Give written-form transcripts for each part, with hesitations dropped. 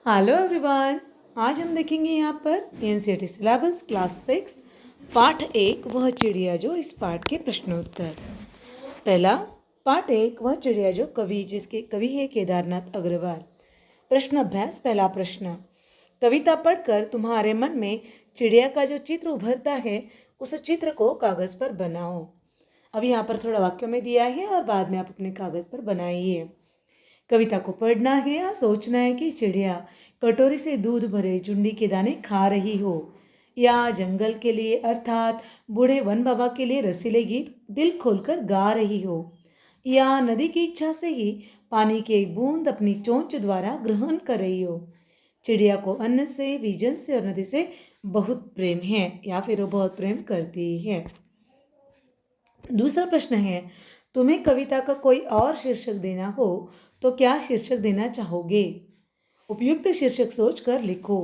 Hello everyone. आज हम देखेंगे यहाँ पर एनसीईआरटी सिलेबस क्लास 6 पाठ 1 वह चिड़िया जो, इस पाठ के प्रश्नोत्तर। पहला पाठ 1 वह चिड़िया जो, कवि जिसके कवि है केदारनाथ अग्रवाल। प्रश्न अभ्यास। पहला प्रश्न, कविता पढ़कर तुम्हारे मन में चिड़िया का जो चित्र उभरता है उस चित्र को कागज पर बनाओ। अब यहाँ पर थोड़ा वाक्यों में दिया है और बाद में आप अपने कागज पर बनाइए। कविता को पढ़ना है और सोचना है कि चिड़िया कटोरी से दूध भरे चुंडी के दाने खा रही हो, या जंगल के लिए अर्थात बूढ़े वन बाबा के लिए रसीले गीत दिल खोलकर गा रही हो, या नदी की इच्छा से ही पानी की एक बूंद अपनी चोंच द्वारा ग्रहण कर रही हो। चिड़िया को अन्न से, विजन से और नदी से बहुत प्रेम है, या फिर वो बहुत प्रेम करती है। दूसरा प्रश्न है, तुम्हें कविता का कोई और शीर्षक देना हो तो क्या शीर्षक देना चाहोगे? उपयुक्त शीर्षक सोचकर लिखो।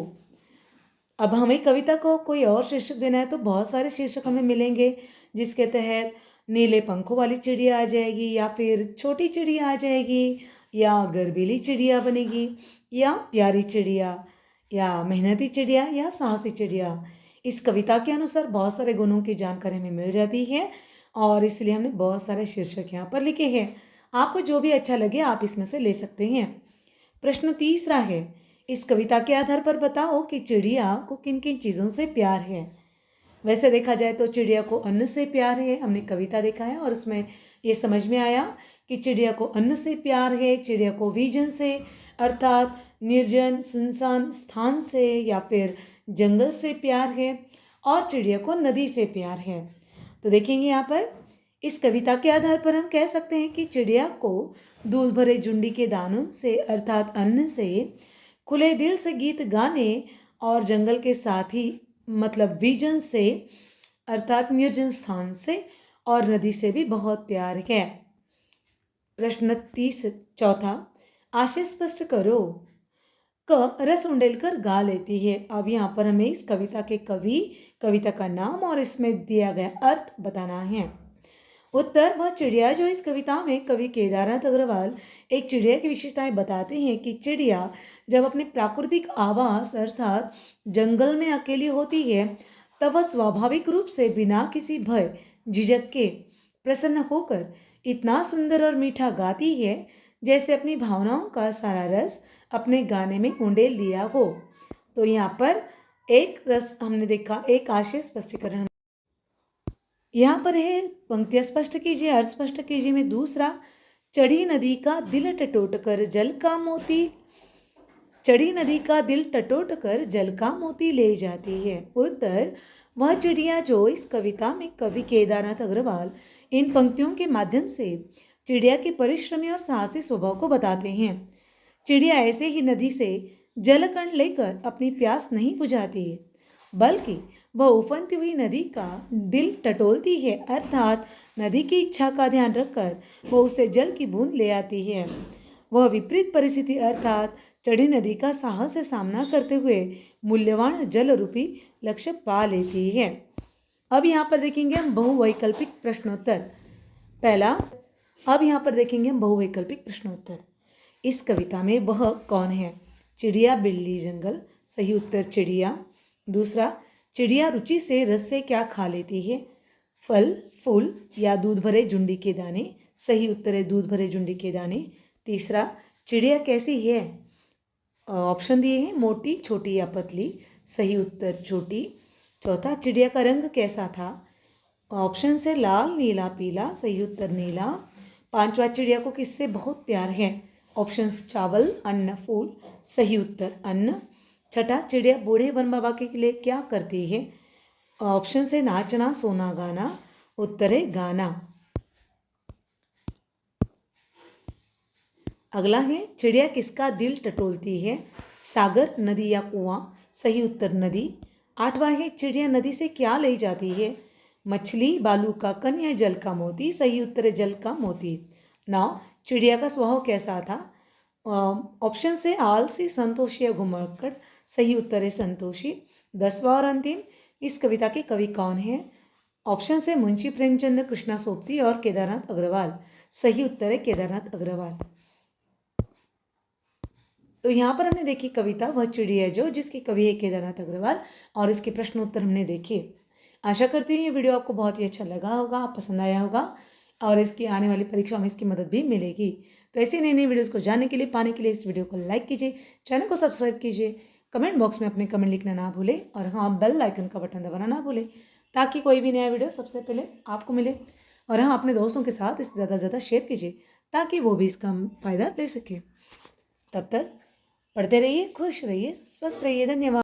अब हमें कविता को कोई और शीर्षक देना है तो बहुत सारे शीर्षक हमें मिलेंगे, जिसके तहत नीले पंखों वाली चिड़िया आ जाएगी, या फिर छोटी चिड़िया आ जाएगी, या गर्वीली चिड़िया बनेगी, या प्यारी चिड़िया, या मेहनती चिड़िया, या साहसी चिड़िया। इस कविता के अनुसार बहुत सारे गुणों की जानकारी हमें मिल जाती है और इसलिए हमने बहुत सारे शीर्षक यहाँ पर लिखे हैं। आपको जो भी अच्छा लगे आप इसमें से ले सकते हैं। प्रश्न तीसरा है, इस कविता के आधार पर बताओ कि चिड़िया को किन किन चीज़ों से प्यार है। वैसे देखा जाए तो चिड़िया को अन्न से प्यार है, हमने कविता देखा है और उसमें ये समझ में आया कि चिड़िया को अन्न से प्यार है, चिड़िया को विजन से अर्थात निर्जन सुनसान स्थान से या फिर जंगल से प्यार है, और चिड़िया को नदी से प्यार है। तो देखेंगे यहाँ पर इस कविता के आधार पर हम कह सकते हैं कि चिड़िया को दूध भरे जुंडी के दानों से अर्थात अन्न से, खुले दिल से गीत गाने और जंगल के साथ ही मतलब विजन से अर्थात निर्जन स्थान से और नदी से भी बहुत प्यार है। प्रश्न चौथा, आशय स्पष्ट करो। क रस उंडेलकर गा लेती है। अब यहाँ पर हमें इस कविता के कवि, कविता का नाम और इसमें दिया गया अर्थ बताना है। उत्तर, वह चिड़िया जो, इस कविता में कवि केदारनाथ अग्रवाल एक चिड़िया की विशेषताएं बताते हैं कि चिड़िया जब अपने प्राकृतिक आवास अर्थात जंगल में अकेली होती है तब वह स्वाभाविक रूप से बिना किसी भय झिझक के प्रसन्न होकर इतना सुंदर और मीठा गाती है जैसे अपनी भावनाओं का सारा रस अपने गाने में उंडेल लिया हो। तो यहाँ पर एक रस हमने देखा, एक आशय स्पष्टीकरण यहाँ पर है। पंक्तियाँ स्पष्ट कीजिए, अर्थ स्पष्ट कीजिए में। दूसरा, चढ़ी नदी का दिल टटोट कर जल का मोती, चढ़ी नदी का दिल टटोट कर जल का मोती ले जाती है। उत्तर, वह चिड़िया जो, इस कविता में कवि केदारनाथ अग्रवाल इन पंक्तियों के माध्यम से चिड़िया के परिश्रमी और साहसी स्वभाव को बताते हैं। चिड़िया ऐसे ही नदी से जल कण लेकर अपनी प्यास नहीं बुझाती है, बल्कि वह उफनती हुई नदी का दिल टटोलती है अर्थात नदी की इच्छा का ध्यान रखकर वह उसे जल की बूंद ले आती है। वह विपरीत परिस्थिति अर्थात चढ़ी नदी का साहस से सामना करते हुए मूल्यवान जल रूपी लक्ष्य पा लेती है। अब यहाँ पर देखेंगे हम बहुवैकल्पिक प्रश्नोत्तर। पहला, अब यहाँ पर देखेंगे हम बहुवैकल्पिक प्रश्नोत्तर। इस कविता में वह कौन है? चिड़िया, बिल्ली, जंगल। सही उत्तर चिड़िया। दूसरा, चिड़िया रुचि से रस से क्या खा लेती है? फल, फूल या दूध भरे जुंडी के दाने। सही उत्तर है दूध भरे जुंडी के दाने। तीसरा, चिड़िया कैसी है? ऑप्शन दिए हैं मोटी, छोटी या पतली। सही उत्तर छोटी। चौथा, चिड़िया का रंग कैसा था? ऑप्शन से लाल, नीला, पीला। सही उत्तर नीला। पांचवा, चिड़िया को किससे बहुत प्यार है? ऑप्शन चावल, अन्न, फूल। सही उत्तर अन्न। छठा, चिड़िया बूढ़े वन बाबा के लिए क्या करती है? ऑप्शन से नाचना, सोना, गाना। उत्तर है गाना। अगला है, चिड़िया किसका दिल टटोलती है? सागर, नदी या कुआं। सही उत्तर नदी। आठवां है, चिड़िया नदी से क्या ले जाती है? मछली, बालू का कण या जल का मोती। सही उत्तर है जल का मोती। 9, चिड़िया का स्वभाव कैसा था? ऑप्शन से आलसी, संतोषी या घुमक्कड़। सही उत्तर है संतोषी। 10वां और अंतिम, इस कविता के कवि कौन है? ऑप्शन से मुंशी प्रेमचंद, कृष्णा सोबती और केदारनाथ अग्रवाल। सही उत्तर है केदारनाथ अग्रवाल। तो यहाँ पर हमने देखी कविता वह चिड़िया जो, जिसके कवि है केदारनाथ अग्रवाल, और इसके प्रश्न उत्तर हमने देखे। आशा करती हूँ ये वीडियो आपको बहुत ही अच्छा लगा होगा, पसंद आया होगा, और इसकी आने वाली परीक्षाओं में इसकी मदद भी मिलेगी। तो ऐसी नई नई वीडियोज़ को जानने के लिए, पाने के लिए इस वीडियो को लाइक कीजिए, चैनल को सब्सक्राइब कीजिए, कमेंट बॉक्स में अपने कमेंट लिखना ना भूलें, और हाँ, बेल आइकन का बटन दबाना ना भूलें, ताकि कोई भी नया वीडियो सबसे पहले आपको मिले। और हाँ, अपने दोस्तों के साथ इसे ज़्यादा से ज़्यादा शेयर कीजिए, ताकि वो भी इसका फ़ायदा ले सकें। तब तक पढ़ते रहिए, खुश रहिए, स्वस्थ रहिए। धन्यवाद।